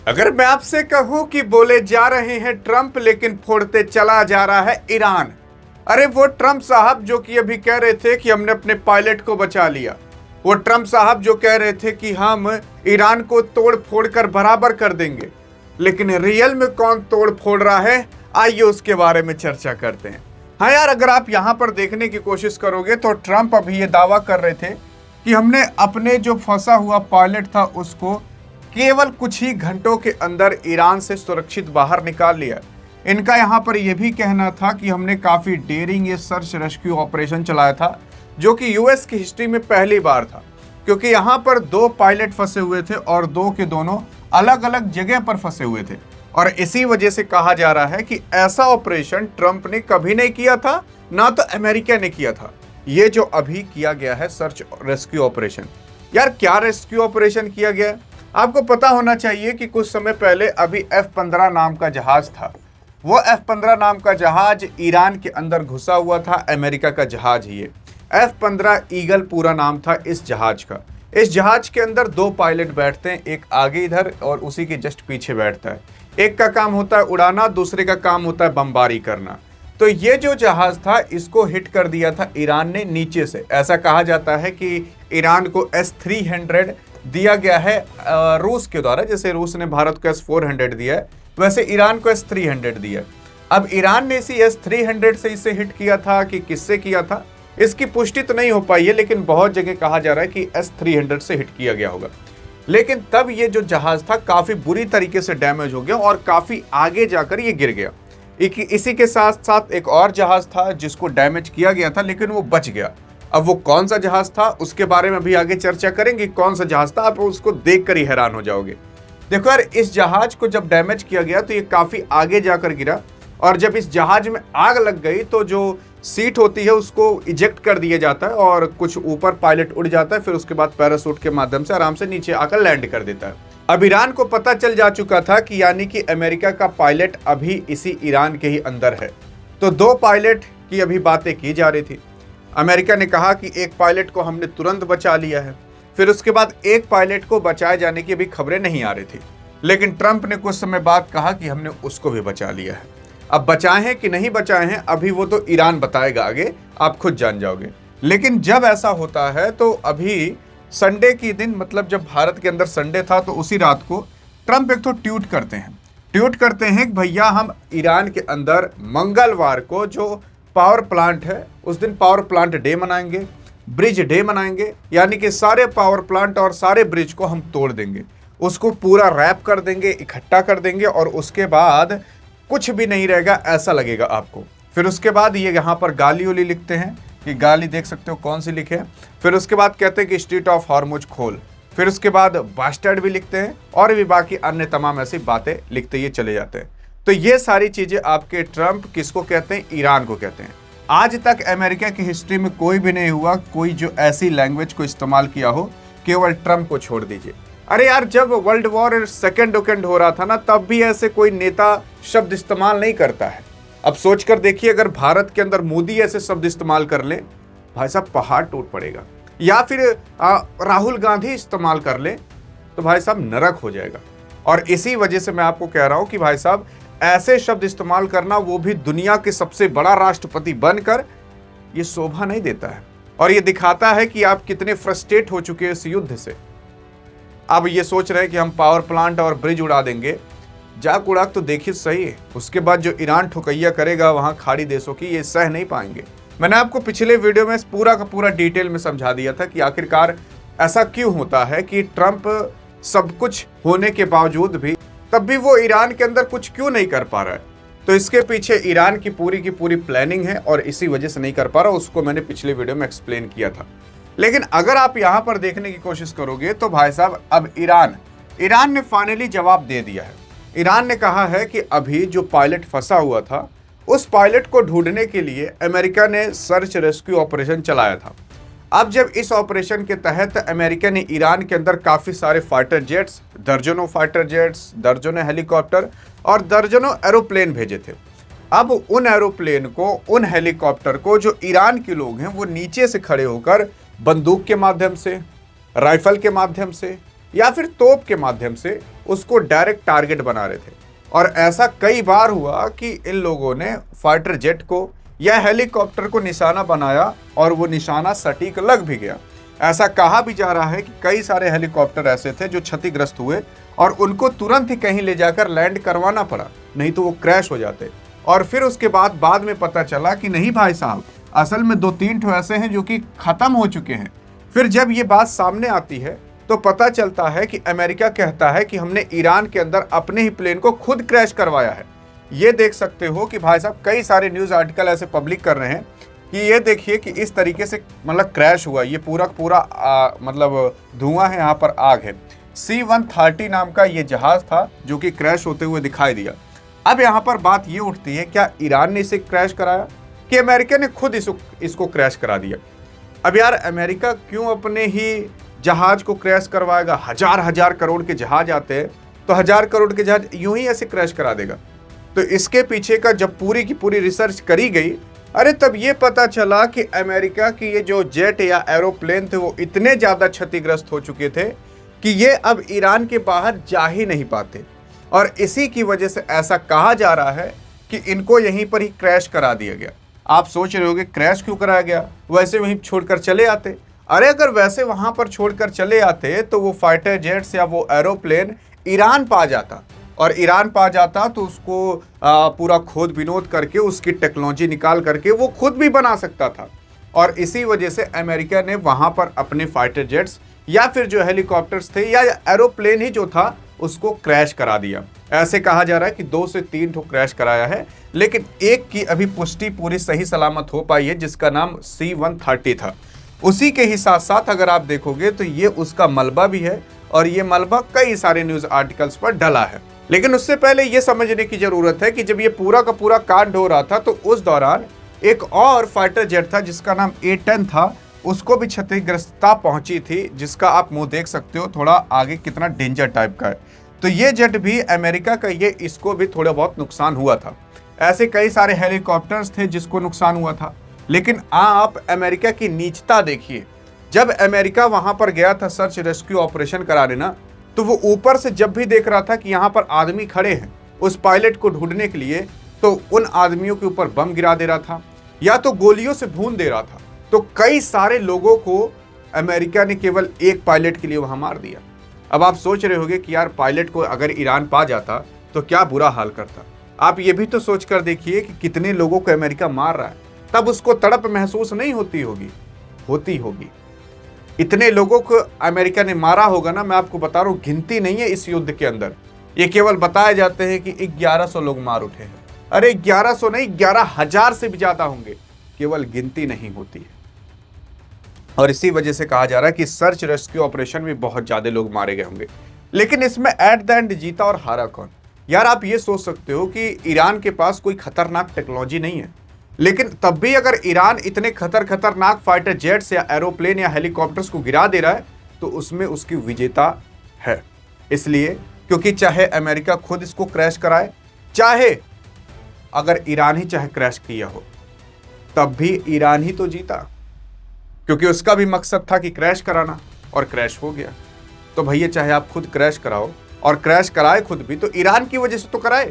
अगर मैं आपसे कहूं कि बोले जा रहे हैं ट्रंप लेकिन फोड़ते चला जा रहा है ईरान। अरे वो ट्रंप साहब जो कि अभी कह रहे थे कि हमने अपने पायलट को बचा लिया, वो ट्रंप साहब जो कह रहे थे कि हम ईरान को तोड़ फोड़ कर बराबर कर देंगे, लेकिन रियल में कौन तोड़ फोड़ रहा है, आइए उसके बारे में चर्चा करते हैं। हाँ यार, अगर आप यहां पर देखने की कोशिश करोगे तो ट्रंप अभी ये दावा कर रहे थे कि हमने अपने जो फंसा हुआ पायलट था उसको केवल कुछ ही घंटों के अंदर ईरान से सुरक्षित बाहर निकाल लिया। इनका यहां पर यह भी कहना था कि हमने काफी डेयरिंग ये सर्च रेस्क्यू ऑपरेशन चलाया था, जो कि यूएस की हिस्ट्री में पहली बार था, क्योंकि यहां पर 2 पायलट फंसे हुए थे और 2 के दोनों अलग अलग जगह पर फंसे हुए थे। और इसी वजह से कहा जा रहा है कि ऐसा ऑपरेशन ट्रंप ने कभी नहीं किया था, ना तो अमेरिका ने किया था। ये जो अभी किया गया है सर्च रेस्क्यू ऑपरेशन, यार क्या रेस्क्यू ऑपरेशन किया गया है? आपको पता होना चाहिए कि कुछ समय पहले अभी F-15 नाम का जहाज था। वो F-15 नाम का जहाज ईरान के अंदर घुसा हुआ था, अमेरिका का जहाज ही है। F-15 ईगल पूरा नाम था इस जहाज का। इस जहाज के अंदर 2 पायलट बैठते हैं, एक आगे इधर और उसी के जस्ट पीछे बैठता है। एक का काम होता है उड़ाना, दूसरे का काम होता है बमबारी करना। तो ये जो जहाज था इसको हिट कर दिया था ईरान ने नीचे से। ऐसा कहा जाता है कि ईरान को S-300 दिया गया है रूस के द्वारा। जैसे रूस ने भारत को S-400 दिया है, वैसे ईरान को S-300 दिया। अब ईरान ने इसी S-300 से इसे हिट किया था कि किससे किया था, इसकी पुष्टि तो नहीं हो पाई है, लेकिन बहुत जगह कहा जा रहा है कि S-300 से हिट किया गया होगा। लेकिन तब ये जो जहाज था काफी बुरी तरीके से डैमेज हो गया और काफी आगे जाकर ये गिर गया। इसी के साथ साथ एक और जहाज था जिसको डैमेज किया गया था, लेकिन वो बच गया। अब वो कौन सा जहाज था उसके बारे में भी आगे चर्चा करेंगे। कौन सा जहाज था, आप उसको देखकर ही हैरान हो जाओगे। देखो यार, इस जहाज को जब डैमेज किया गया तो ये काफी आगे जाकर गिरा, और जब इस जहाज में आग लग गई तो जो सीट होती है उसको इजेक्ट कर दिया जाता है और कुछ ऊपर पायलट उड़ जाता है, फिर उसके बाद पैराशूट के माध्यम से आराम से नीचे आकर लैंड कर देता है। अब ईरान को पता चल जा चुका था कि यानी कि अमेरिका का पायलट अभी इसी ईरान के ही अंदर है। तो 2 पायलट की अभी बातें की जा रही थी। अमेरिका ने कहा कि एक पायलट को हमने तुरंत बचा लिया है, फिर उसके बाद एक पायलट को बचाए जाने की अभी खबरें नहीं आ रही थी, लेकिन ट्रंप ने कुछ समय बाद कहा कि हमने उसको भी बचा लिया है। अब बचाए हैं कि नहीं बचाए हैं अभी वो तो ईरान बताएगा, आगे आप खुद जान जाओगे। लेकिन जब ऐसा होता है तो अभी संडे की दिन, मतलब जब भारत के अंदर संडे था, तो उसी रात को ट्रंप एक तो ट्वीट करते हैं कि भैया हम ईरान के अंदर मंगलवार को जो पावर प्लांट है उस दिन पावर प्लांट डे मनाएंगे, ब्रिज डे मनाएंगे, यानी कि सारे पावर प्लांट और सारे ब्रिज को हम तोड़ देंगे, उसको पूरा रैप कर देंगे, इकट्ठा कर देंगे, और उसके बाद कुछ भी नहीं रहेगा ऐसा लगेगा आपको। फिर उसके बाद ये यहाँ पर गाली उली लिखते हैं कि गाली देख सकते हो कौन सी लिखे हैं। फिर उसके बाद कहते हैं कि स्ट्रीट ऑफ हॉर्मुज खोल। फिर उसके बाद बास्टर्ड भी लिखते हैं और भी बाकी अन्य तमाम ऐसी बातें लिखते ये चले जाते हैं। तो ये सारी चीजें आपके ट्रंप किसको कहते हैं, ईरान को कहते हैं। आज तक अमेरिका की हिस्ट्री में कोई भी नहीं हुआ कोई जो ऐसी लैंग्वेज को इस्तेमाल किया हो, केवल ट्रंप को छोड़ दीजिए। अरे यार, जब वर्ल्ड वॉर सेकेंड हो रहा था ना, तब भी ऐसे कोई नेता शब्द इस्तेमाल नहीं करता है। अब सोच कर देखिए, अगर भारत के अंदर मोदी ऐसे शब्द इस्तेमाल कर ले, भाई साहब पहाड़ टूट पड़ेगा। या फिर राहुल गांधी इस्तेमाल कर ले तो भाई साहब नरक हो जाएगा। और इसी वजह से मैं आपको कह रहा हूं कि भाई साहब ऐसे शब्द इस्तेमाल करना, वो भी दुनिया के सबसे बड़ा राष्ट्रपति बनकर, ये शोभा नहीं देता है। और ये दिखाता है कि आप कितने फ्रस्ट्रेट हो चुके हैं इस युद्ध से। अब ये सोच रहे हैं कि हम पावर प्लांट और ब्रिज उड़ा देंगे, जाक उड़ा तो देखिए सही है, उसके बाद जो ईरान ठुकैया करेगा वहां खाड़ी देशों की, ये सह नहीं पाएंगे। मैंने आपको पिछले वीडियो में पूरा का पूरा डिटेल में समझा दिया था कि आखिरकार ऐसा क्यों होता है कि ट्रंप सब कुछ होने के बावजूद भी तब भी वो ईरान के अंदर कुछ क्यों नहीं कर पा रहा है। तो इसके पीछे ईरान की पूरी प्लानिंग है और इसी वजह से नहीं कर पा रहा, उसको मैंने पिछले वीडियो में एक्सप्लेन किया था। लेकिन अगर आप यहां पर देखने की कोशिश करोगे तो भाई साहब अब ईरान ने फाइनली जवाब दे दिया है। ईरान ने कहा है कि अभी जो पायलट फंसा हुआ था उस पायलट को ढूंढने के लिए अमेरिका ने सर्च रेस्क्यू ऑपरेशन चलाया था। अब जब इस ऑपरेशन के तहत अमेरिका ने ईरान के अंदर काफ़ी सारे फाइटर जेट्स, दर्जनों फाइटर जेट्स, दर्जनों हेलीकॉप्टर और दर्जनों एरोप्लेन भेजे थे। अब उन एरोप्लेन को, उन हेलीकॉप्टर को जो ईरान के लोग हैं वो नीचे से खड़े होकर बंदूक के माध्यम से, राइफल के माध्यम से या फिर तोप के माध्यम से उसको डायरेक्ट टारगेट बना रहे थे। और ऐसा कई बार हुआ कि इन लोगों ने फाइटर जेट को या हेलीकॉप्टर को निशाना बनाया और वो निशाना सटीक लग भी गया। ऐसा कहा भी जा रहा है कि कई सारे हेलीकॉप्टर ऐसे थे जो क्षतिग्रस्त हुए और उनको तुरंत ही कहीं ले जाकर लैंड करवाना पड़ा, नहीं तो वो क्रैश हो जाते। और फिर उसके बाद में पता चला कि नहीं भाई साहब, असल में 2-3 ठो ऐसे हैं जो कि खत्म हो चुके हैं। फिर जब ये बात सामने आती है तो पता चलता है कि अमेरिका कहता है कि हमने ईरान के अंदर अपने ही प्लेन को खुद क्रैश करवाया है। ये देख सकते हो कि भाई साहब कई सारे न्यूज़ आर्टिकल ऐसे पब्लिक कर रहे हैं कि ये देखिए कि इस तरीके से मतलब क्रैश हुआ, ये पूरा मतलब धुआं है, यहाँ पर आग है। C-130 नाम का ये जहाज था जो कि क्रैश होते हुए दिखाई दिया। अब यहाँ पर बात ये उठती है, क्या ईरान ने इसे क्रैश कराया कि अमेरिका ने खुद इसको क्रैश करा दिया? अब यार अमेरिका क्यों अपने ही जहाज को क्रैश करवाएगा? हजार करोड़ के जहाज आते हैं, तो 1000 करोड़ के जहाज यूं ही ऐसे क्रैश करा देगा? तो इसके पीछे का जब पूरी की पूरी रिसर्च करी गई, अरे तब ये पता चला कि अमेरिका की ये जो जेट या एरोप्लेन थे वो इतने ज़्यादा क्षतिग्रस्त हो चुके थे कि ये अब ईरान के बाहर जा ही नहीं पाते। और इसी की वजह से ऐसा कहा जा रहा है कि इनको यहीं पर ही क्रैश करा दिया गया। आप सोच रहे होगे क्रैश क्यों कराया गया, वैसे वहीं छोड़कर चले आते। अरे अगर वैसे वहां पर छोड़कर चले आते तो वो फाइटर जेट्स या वो एरोप्लेन ईरान पा जाता, और ईरान पा जाता तो उसको पूरा खोद बिनोद करके उसकी टेक्नोलॉजी निकाल करके वो खुद भी बना सकता था। और इसी वजह से अमेरिका ने वहां पर अपने फाइटर जेट्स या फिर जो हेलीकॉप्टर्स थे या एरोप्लेन ही जो था उसको क्रैश करा दिया। ऐसे कहा जा रहा है कि 2 से 3 ठो क्रैश कराया है, लेकिन एक की अभी पुष्टि पूरी सही सलामत हो पाई है जिसका नाम C-130 था। उसी के ही साथ साथ अगर आप देखोगे तो ये उसका मलबा भी है, और ये मलबा कई सारे न्यूज़ आर्टिकल्स पर डला है। लेकिन उससे पहले ये समझने की जरूरत है कि जब ये पूरा का पूरा कांड हो रहा था तो उस दौरान एक और फाइटर जेट था जिसका नाम A-10 था, उसको भी क्षतिग्रस्तता पहुंची थी, जिसका आप मुंह देख सकते हो थोड़ा आगे कितना डेंजर टाइप का है। तो ये जेट भी अमेरिका का, ये इसको भी थोड़ा बहुत नुकसान हुआ था। ऐसे कई सारे हेलीकॉप्टर्स थे जिसको नुकसान हुआ था। लेकिन आप अमेरिका की नीचता देखिए, जब अमेरिका वहां पर गया था सर्च रेस्क्यू ऑपरेशन कराने ना, तो वो ऊपर से जब भी देख रहा था कि यहाँ पर आदमी खड़े हैं उस पायलट को ढूंढने के लिए, तो उन आदमियों के ऊपर बम गिरा दे रहा था या तो गोलियों से भून दे रहा था। तो कई सारे लोगों को अमेरिका ने केवल एक पायलट के लिए वहां मार दिया। अब आप सोच रहे होंगे कि यार पायलट को अगर ईरान पा जाता तो क्या बुरा हाल करता। आप ये भी तो सोच कर देखिए कि कितने लोगों को अमेरिका मार रहा है, तब उसको तड़प महसूस नहीं होती होगी। इतने लोगों को अमेरिका ने मारा होगा ना, मैं आपको बता रहा हूँ, गिनती नहीं है इस युद्ध के अंदर। ये केवल बताए जाते हैं कि 1100 लोग मार उठे हैं। अरे 1100 नहीं, 11,000 से भी ज्यादा होंगे, केवल गिनती नहीं होती है। और इसी वजह से कहा जा रहा है कि सर्च रेस्क्यू ऑपरेशन में बहुत ज्यादा लोग मारे गए होंगे। लेकिन इसमें एट द एंड जीता और हारा कौन? यार आप ये सोच सकते हो कि ईरान के पास कोई खतरनाक टेक्नोलॉजी नहीं है, लेकिन तब भी अगर ईरान इतने खतरनाक फाइटर जेट्स या एरोप्लेन या हेलीकॉप्टर्स को गिरा दे रहा है तो उसमें उसकी विजेता है। इसलिए क्योंकि चाहे अमेरिका खुद इसको क्रैश कराए, चाहे अगर ईरान ही चाहे क्रैश किया हो, तब भी ईरान ही तो जीता, क्योंकि उसका भी मकसद था कि क्रैश कराना, और क्रैश हो गया। तो भैया चाहे आप खुद क्रैश कराओ और क्रैश कराए खुद भी, तो ईरान की वजह से तो कराए।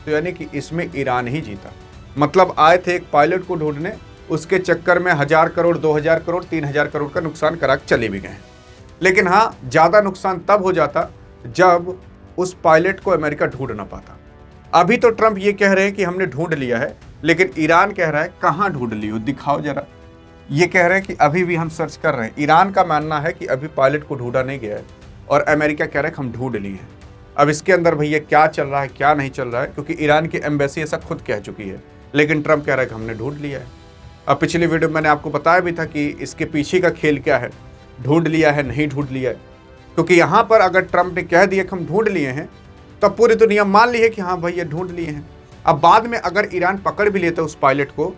तो यानी कि इसमें ईरान ही जीता। मतलब आए थे एक पायलट को ढूंढने, उसके चक्कर में 1000 करोड़, 2000 करोड़, 3000 करोड़ का नुकसान करा चले भी गए। लेकिन हाँ, ज़्यादा नुकसान तब हो जाता जब उस पायलट को अमेरिका ढूंढ ना पाता। अभी तो ट्रंप ये कह रहे हैं कि हमने ढूंढ लिया है, लेकिन ईरान कह रहा है कहाँ ढूंढ लियो, दिखाओ जरा। ये कह रहे हैं कि अभी भी हम सर्च कर रहे हैं। ईरान का मानना है कि अभी पायलट को ढूंढा नहीं गया है, और अमेरिका कह रहा है कि हम ढूंढ लिए हैं। अब इसके अंदर भैया क्या चल रहा है क्या नहीं चल रहा है, क्योंकि ईरान की एम्बेसी ऐसा खुद कह चुकी है, लेकिन ट्रंप कह रहा है कि हमने ढूंढ लिया है। अब पिछली वीडियो में मैंने आपको बताया भी था कि इसके पीछे का खेल क्या है, ढूंढ लिया है नहीं ढूंढ लिया है। क्योंकि यहाँ पर अगर ट्रंप ने कह दिया कि हम ढूंढ लिए हैं, तब पूरी दुनिया मान ली है कि हाँ भैया ढूंढ लिए हैं। अब बाद में अगर ईरान पकड़ भी लेता उस पायलट को,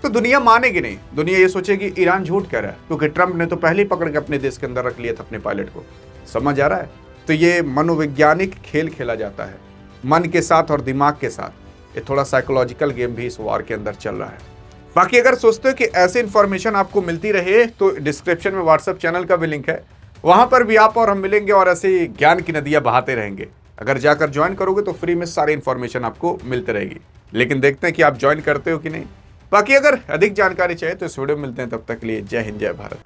तो दुनिया मानेगी नहीं। दुनिया ये सोचेगी ईरान झूठ कह रहा है, क्योंकि ट्रंप ने तो पहले ही पकड़ के अपने देश के अंदर रख लिया था अपने पायलट को। समझ आ रहा है? तो ये मनोवैज्ञानिक खेल खेला जाता है मन के साथ और दिमाग के साथ। ये थोड़ा साइकोलॉजिकल गेम भी इस वॉर के अंदर चल रहा है। बाकी अगर सोचते हो कि ऐसी इन्फॉर्मेशन आपको मिलती रहे, तो डिस्क्रिप्शन में व्हाट्सएप चैनल का भी लिंक है, वहां पर भी आप और हम मिलेंगे और ऐसे ज्ञान की नदियां बहाते रहेंगे। अगर जाकर ज्वाइन करोगे तो फ्री में सारी इंफॉर्मेशन आपको मिलती रहेगी। लेकिन देखते हैं कि आप ज्वाइन करते हो कि नहीं। बाकी अगर अधिक जानकारी चाहिए तो इस वीडियो में मिलते हैं, तब तक के लिए जय हिंद जय भारत।